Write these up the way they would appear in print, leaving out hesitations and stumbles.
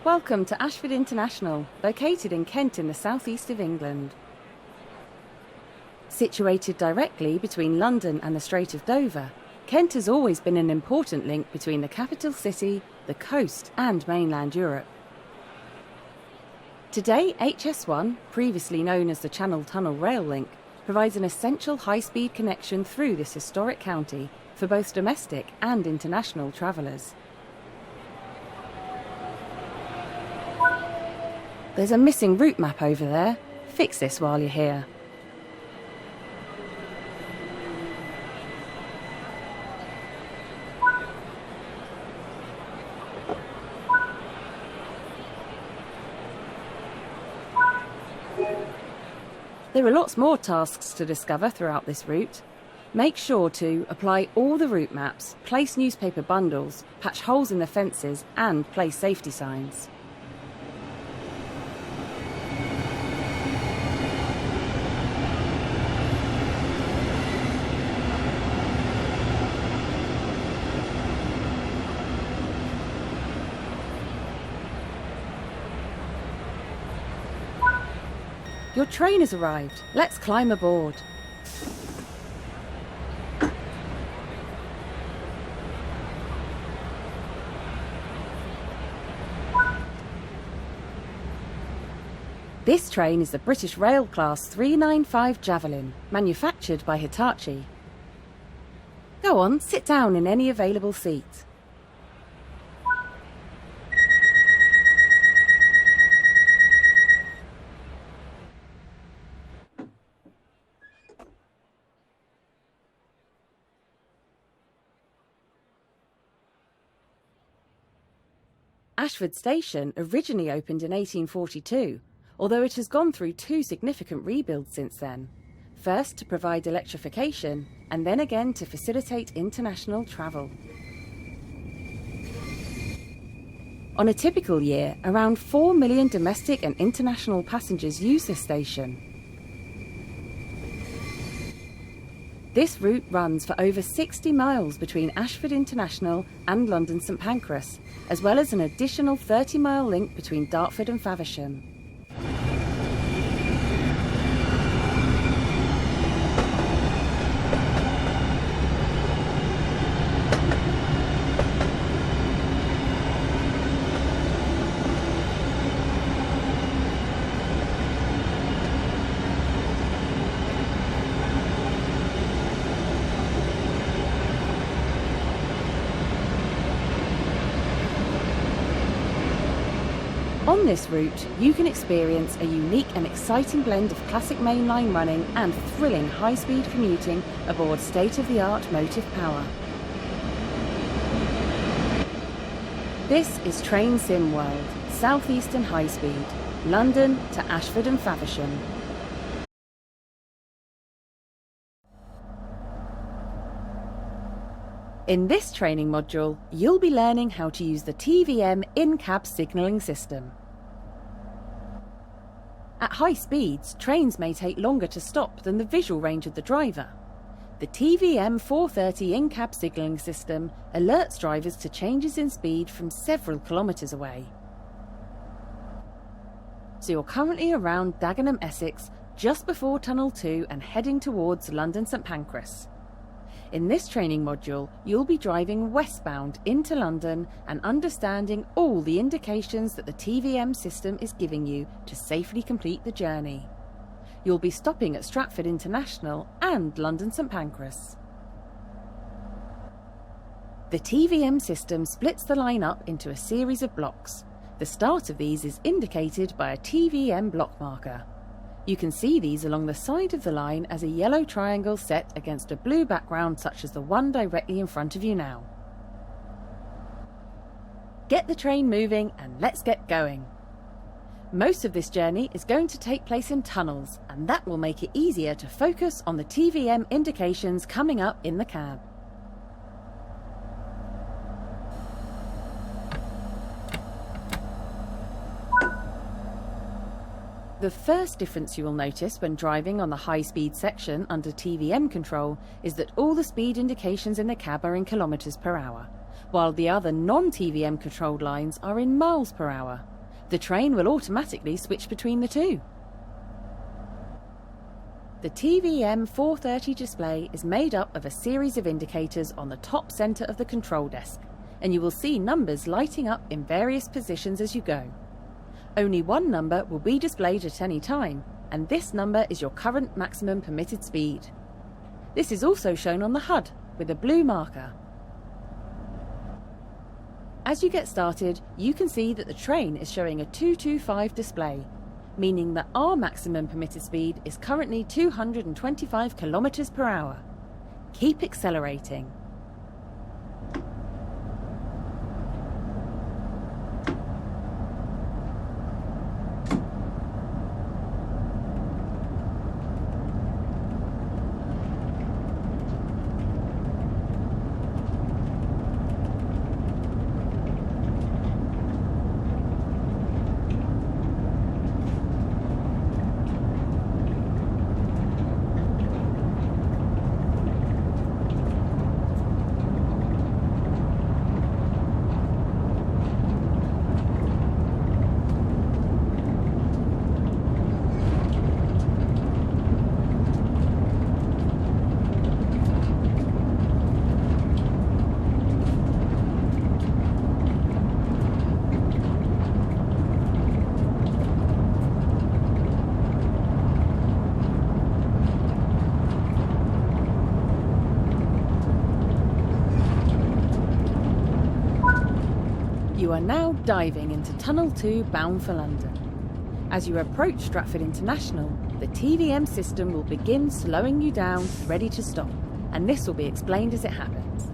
Welcome to Ashford International, located in Kent in the southeast of England. Situated directly between London and the Strait of Dover, Kent has always been an important link between the capital city, the coast and mainland Europe. Today, HS1, previously known as the Channel Tunnel Rail Link, provides an essential high-speed connection through this historic county for both domestic and international travellers. There's a missing route map over there. Fix this while you're here. There are lots more tasks to discover throughout this route. Make sure to apply all the route maps, place newspaper bundles, patch holes in the fences and place safety signs. Your train has arrived. Let's climb aboard. This train is the British Rail Class 395 Javelin, manufactured by Hitachi. Go on, sit down in any available seat. Ashford Station originally opened in 1842, although it has gone through two significant rebuilds since then. First to provide electrification, and then again to facilitate international travel. On a typical year, around 4 million domestic and international passengers use this station. This route runs for over 60 miles between Ashford International and London St Pancras, as well as an additional 30-mile link between Dartford and Faversham. On this route, you can experience a unique and exciting blend of classic mainline running and thrilling high-speed commuting aboard state-of-the-art motive power. This is Train Sim World, Southeastern High Speed, London to Ashford and Faversham. In this training module, you'll be learning how to use the TVM in-cab signalling system. At high speeds, trains may take longer to stop than the visual range of the driver. The TVM 430 in-cab signalling system alerts drivers to changes in speed from several kilometres away. So you're currently around Dagenham, Essex, just before Tunnel 2 and heading towards London St Pancras. In this training module, you'll be driving westbound into London and understanding all the indications that the TVM system is giving you to safely complete the journey. You'll be stopping at Stratford International and London St Pancras. The TVM system splits the line up into a series of blocks. The start of these is indicated by a TVM block marker. You can see these along the side of the line as a yellow triangle set against a blue background such as the one directly in front of you now. Get the train moving and let's get going. Most of this journey is going to take place in tunnels, and that will make it easier to focus on the TVM indications coming up in the cab. The first difference you will notice when driving on the high-speed section under TVM control is that all the speed indications in the cab are in kilometres per hour, while the other non-TVM controlled lines are in miles per hour. The train will automatically switch between the two. The TVM 430 display is made up of a series of indicators on the top centre of the control desk, and you will see numbers lighting up in various positions as you go. Only one number will be displayed at any time, and this number is your current maximum permitted speed. This is also shown on the HUD with a blue marker. As you get started, you can see that the train is showing a 225 display, meaning that our maximum permitted speed is currently 225 kilometers per hour. Keep accelerating. You are now diving into Tunnel 2 bound for London. As you approach Stratford International, the TVM system will begin slowing you down, ready to stop, and this will be explained as it happens.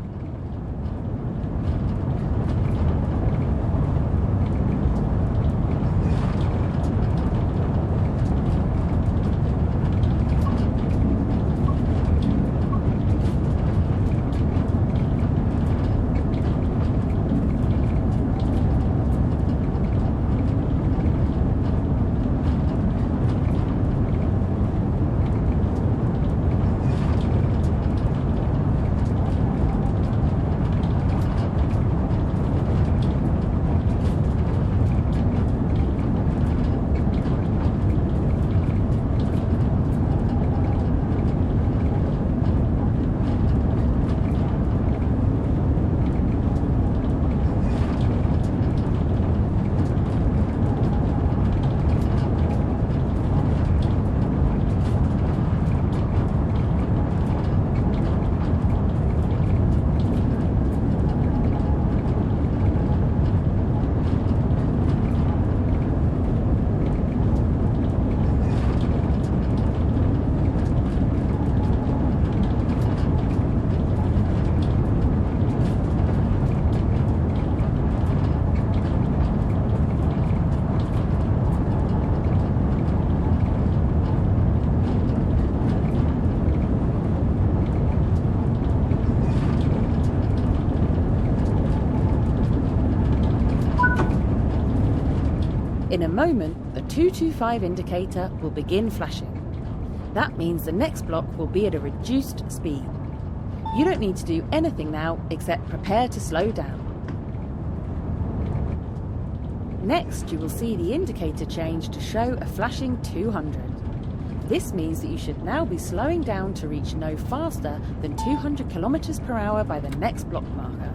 In a moment, the 225 indicator will begin flashing. That means the next block will be at a reduced speed. You don't need to do anything now except prepare to slow down. Next, you will see the indicator change to show a flashing 200. This means that you should now be slowing down to reach no faster than 200 kilometers per hour by the next block marker.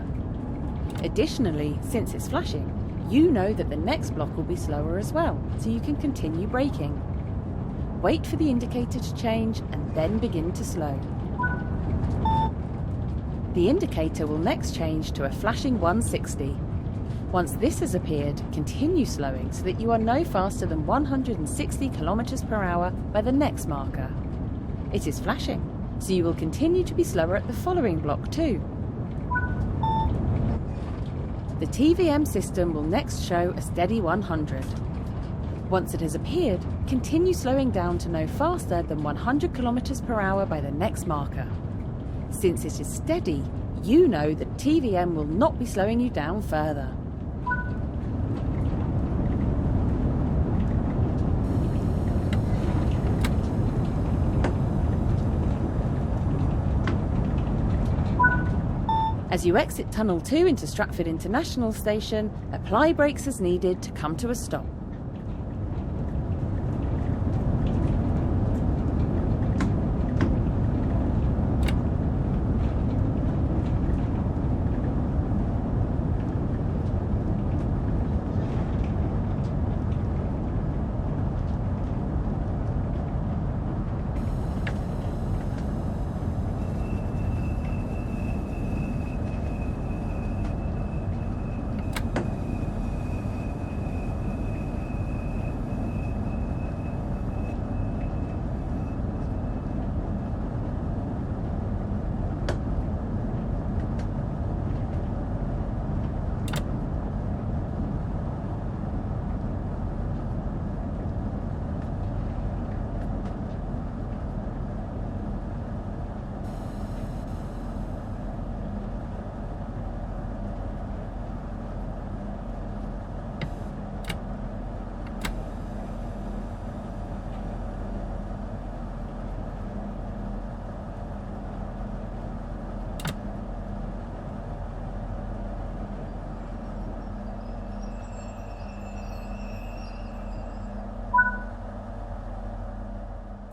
Additionally, since it's flashing, you know that the next block will be slower as well, so you can continue braking. Wait for the indicator to change and then begin to slow. The indicator will next change to a flashing 160. Once this has appeared, continue slowing so that you are no faster than 160 kilometers per hour by the next marker. It is flashing, so you will continue to be slower at the following block too. The TVM system will next show a steady 100. Once it has appeared, continue slowing down to no faster than 100 kilometers per hour by the next marker. Since it is steady, you know that TVM will not be slowing you down further. As you exit Tunnel 2 into Stratford International Station, apply brakes as needed to come to a stop.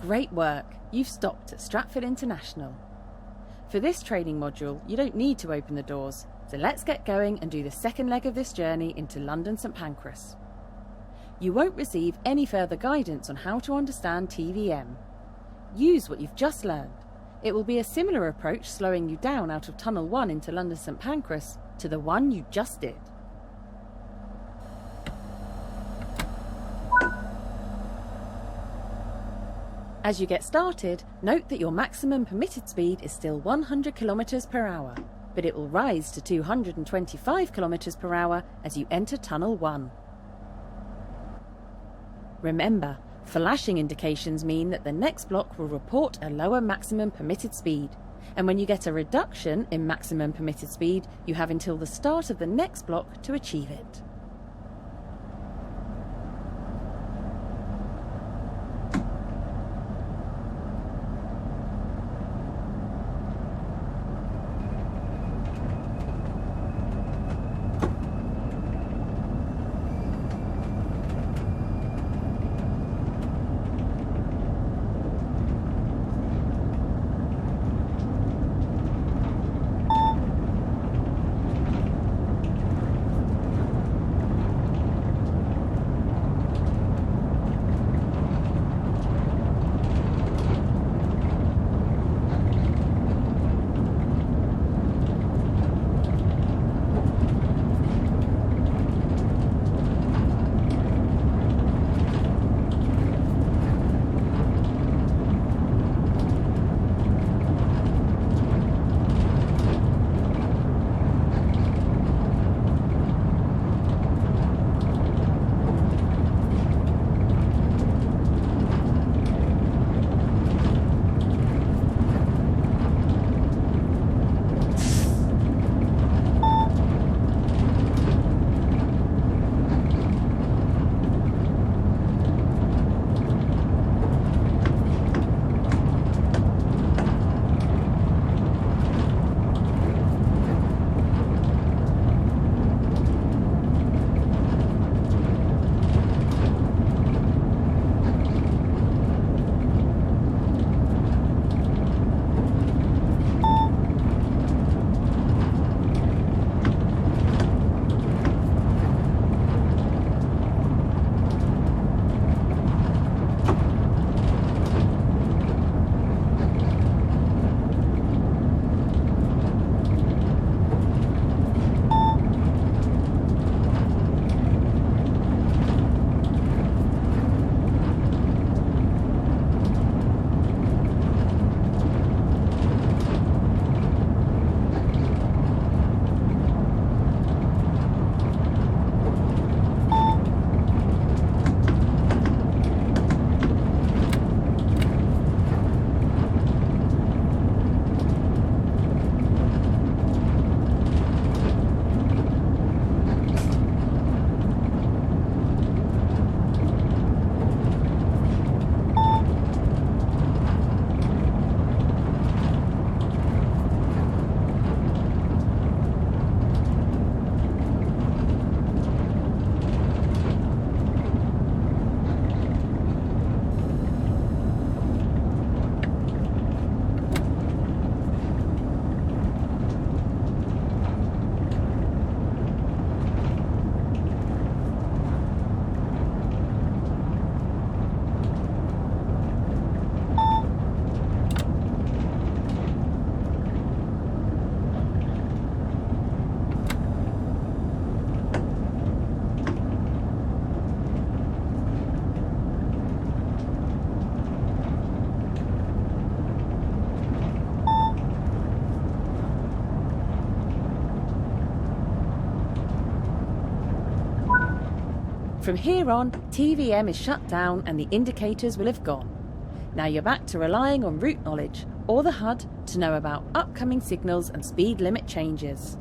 Great work! You've stopped at Stratford International. For this training module, you don't need to open the doors, so let's get going and do the second leg of this journey into London St Pancras. You won't receive any further guidance on how to understand TVM. Use what you've just learned. It will be a similar approach slowing you down out of Tunnel 1 into London St Pancras to the one you just did. As you get started, note that your maximum permitted speed is still 100 km per hour, but it will rise to 225 km per hour as you enter Tunnel 1. Remember, flashing indications mean that the next block will report a lower maximum permitted speed, and when you get a reduction in maximum permitted speed, you have until the start of the next block to achieve it. From here on, TVM is shut down and the indicators will have gone. Now you're back to relying on route knowledge or the HUD to know about upcoming signals and speed limit changes.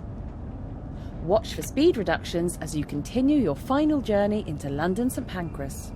Watch for speed reductions as you continue your final journey into London St Pancras.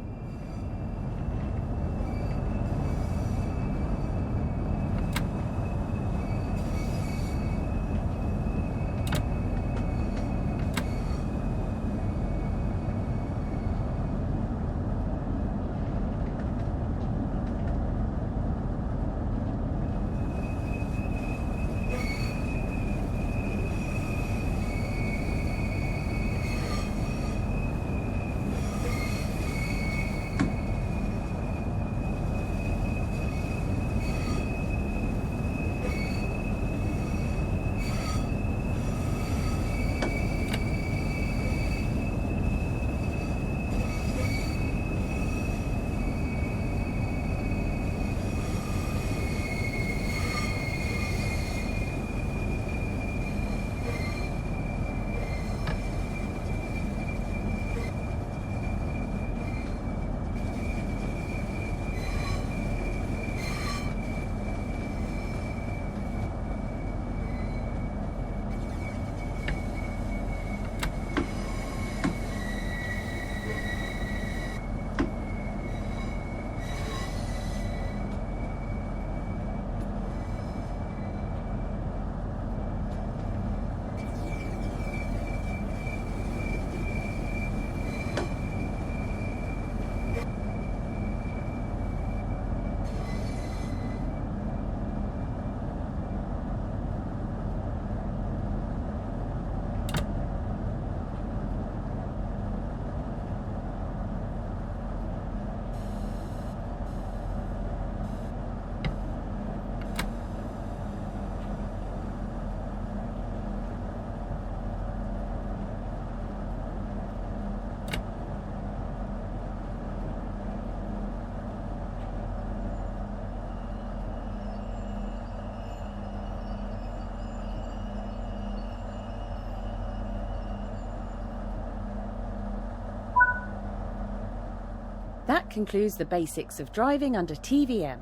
concludes the basics of driving under TVM.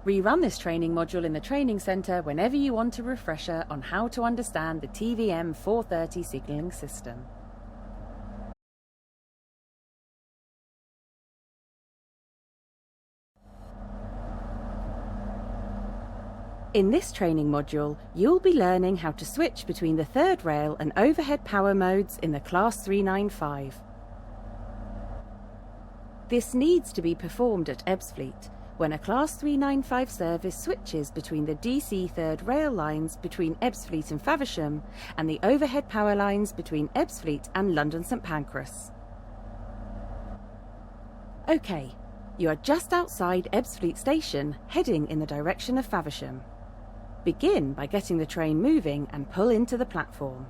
Rerun this training module in the training centre whenever you want a refresher on how to understand the TVM 430 signalling system. In this training module, you'll be learning how to switch between the third rail and overhead power modes in the Class 395. This needs to be performed at Ebbsfleet, when a Class 395 service switches between the DC third rail lines between Ebbsfleet and Faversham and the overhead power lines between Ebbsfleet and London St Pancras. OK, you are just outside Ebbsfleet station, heading in the direction of Faversham. Begin by getting the train moving and pull into the platform.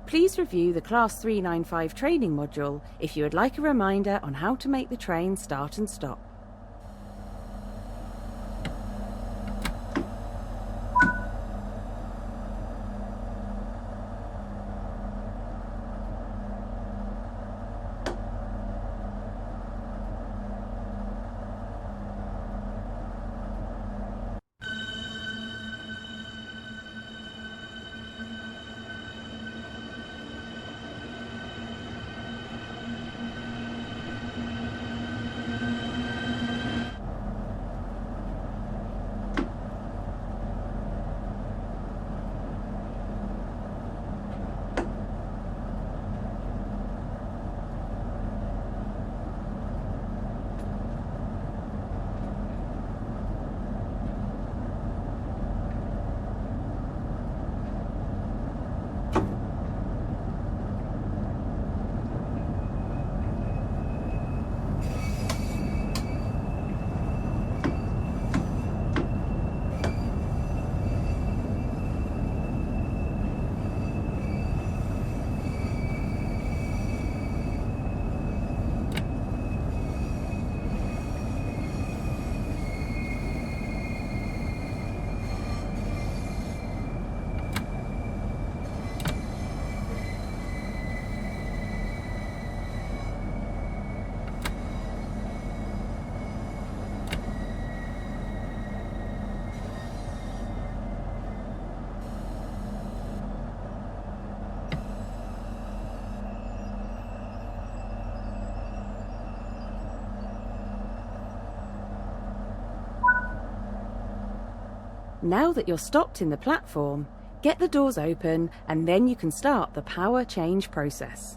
Please review the Class 395 training module if you would like a reminder on how to make the train start and stop. Now that you're stopped in the platform, get the doors open and then you can start the power change process.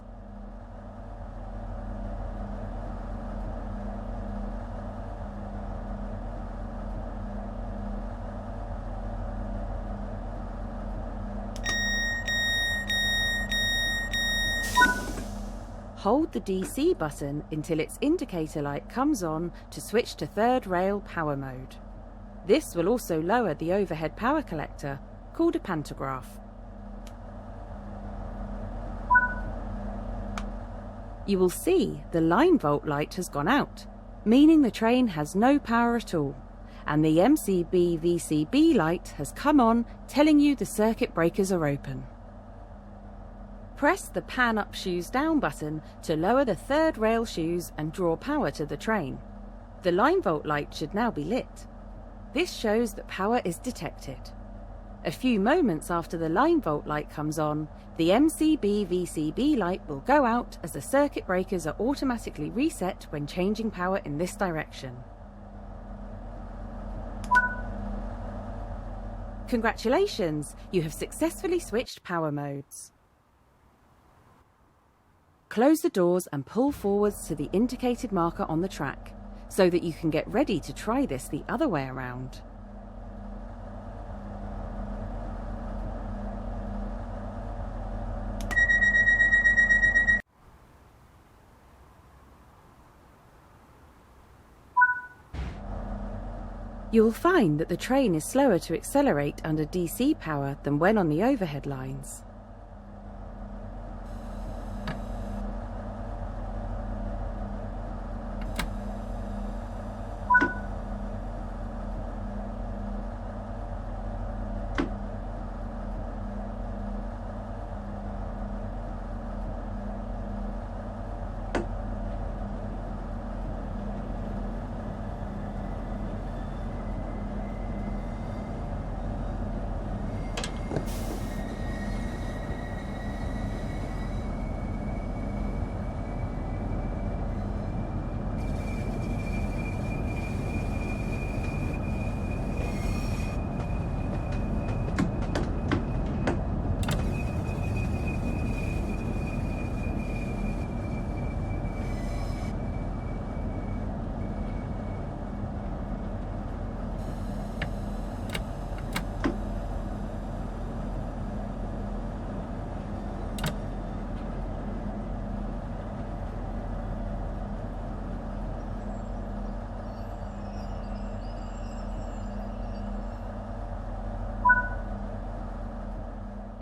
Hold the DC button until its indicator light comes on to switch to third rail power mode. This will also lower the overhead power collector, called a pantograph. You will see the line volt light has gone out, meaning the train has no power at all, and the MCB VCB light has come on, telling you the circuit breakers are open. Press the pan up shoes down button to lower the third rail shoes and draw power to the train. The line volt light should now be lit. This shows that power is detected. A few moments after the line volt light comes on, the MCB VCB light will go out as the circuit breakers are automatically reset when changing power in this direction. Congratulations, you have successfully switched power modes. Close the doors and pull forwards to the indicated marker on the track, so that you can get ready to try this the other way around. You'll find that the train is slower to accelerate under DC power than when on the overhead lines.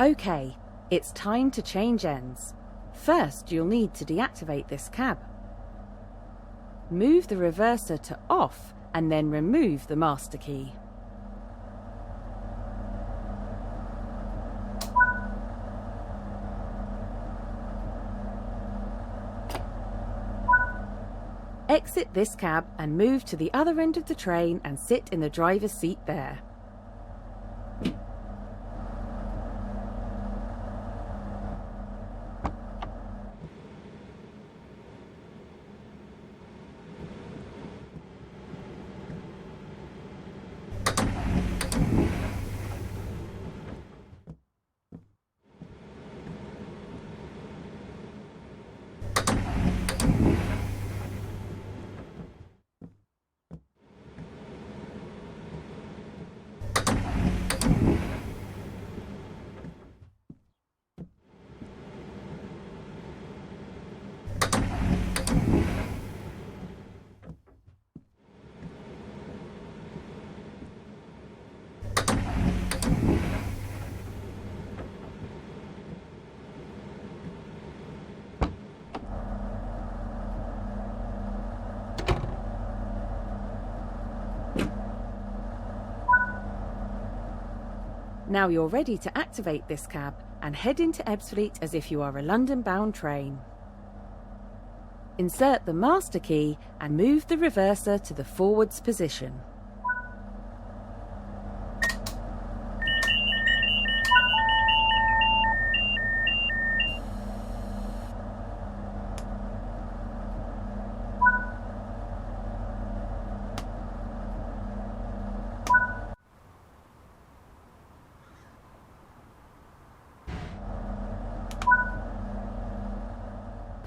OK, it's time to change ends. First, you'll need to deactivate this cab. Move the reverser to off and then remove the master key. Exit this cab and move to the other end of the train and sit in the driver's seat there. Now you're ready to activate this cab and head into Ebbsfleet as if you are a London-bound train. Insert the master key and move the reverser to the forwards position.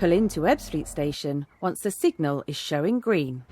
Pull into Ebbsfleet station once the signal is showing green.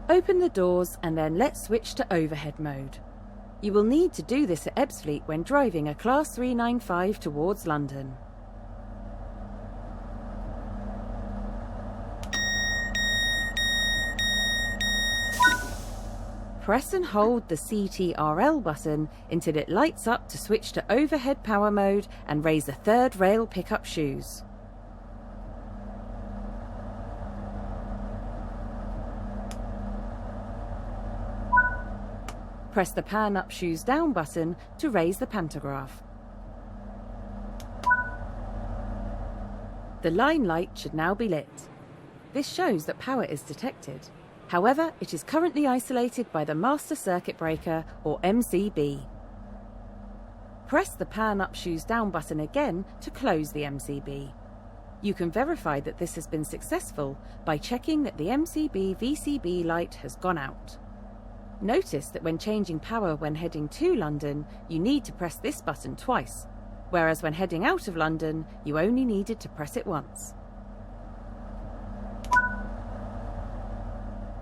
Open the doors and then let's switch to overhead mode. You will need to do this at Ebbsfleet when driving a Class 395 towards London. Press and hold the CTRL button until it lights up to switch to overhead power mode and raise the third rail pickup shoes. Press the pan up shoes down button to raise the pantograph. The line light should now be lit. This shows that power is detected. However, it is currently isolated by the Master Circuit Breaker, or MCB. Press the pan up shoes down button again to close the MCB. You can verify that this has been successful by checking that the MCB VCB light has gone out. Notice that when changing power when heading to London, you need to press this button twice, whereas when heading out of London, you only needed to press it once.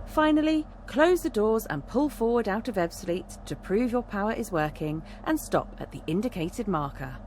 Finally, close the doors and pull forward out of Ebbsfleet to prove your power is working and stop at the indicated marker.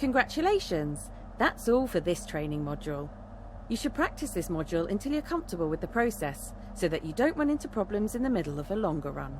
Congratulations! That's all for this training module. You should practice this module until you're comfortable with the process, so that you don't run into problems in the middle of a longer run.